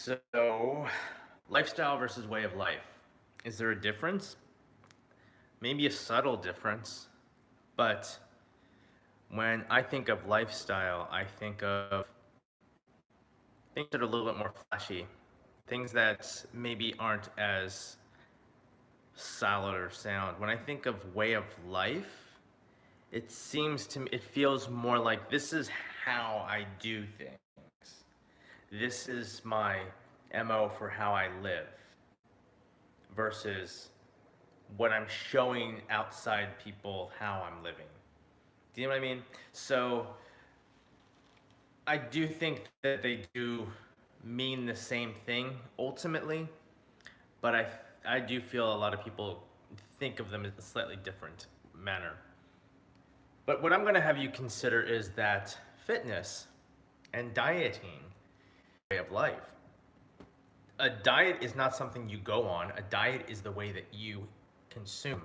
So, lifestyle versus way of life. Is there a difference? Maybe a subtle difference, but when I think of lifestyle, I think of things that are a little bit more flashy, things that maybe aren't as solid or sound. When I think of way of life, it seems to me, it feels more like this is how I do things. This is my MO for how I live versus what I'm showing outside people how I'm living. Do you know what I mean? So I do think that they do mean the same thing ultimately, but I do feel a lot of people think of them in a slightly different manner. But what I'm going to have you consider is that fitness and dieting way of life. A diet is not something you go on. A diet is the way that you consume.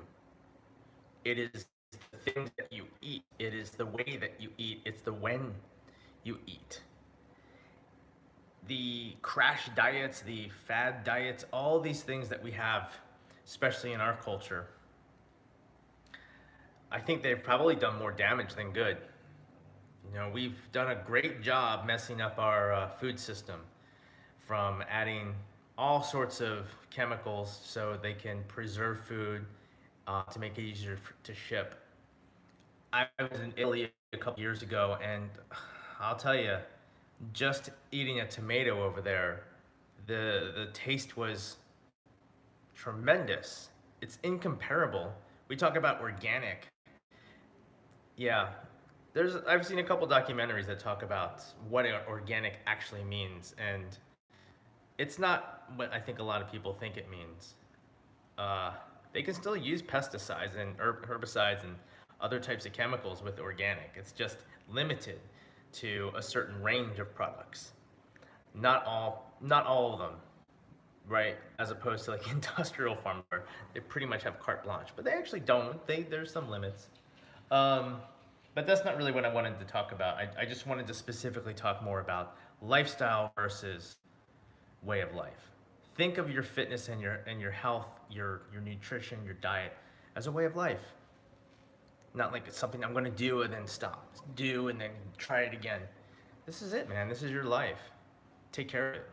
It is the things that you eat. It is the way that you eat. It's the when you eat. The crash diets, the fad diets, all these things that we have, especially in our culture, I think they've probably done more damage than good. You know, we've done a great job messing up our food system from adding all sorts of chemicals so they can preserve food to make it easier to ship. I was in Italy a couple years ago, and I'll tell you, just eating a tomato over there, the taste was tremendous. It's incomparable. We talk about organic. Yeah, I've seen a couple documentaries that talk about what organic actually means, and it's not what I think a lot of people think it means. Uh, they can still use pesticides and herbicides and other types of chemicals with organic. It's just limited to a certain range of products. Not all of them, right? As opposed to like industrial farm where they pretty much have carte blanche, but they actually don't. There's some limits. Um, but that's not really what I wanted to talk about. I just wanted to specifically talk more about lifestyle versus way of life. Think of your fitness and your health, your nutrition, your diet as a way of life. Not like it's something I'm gonna do and then stop. Do and then try it again. This is it, man. This is your life. Take care of it.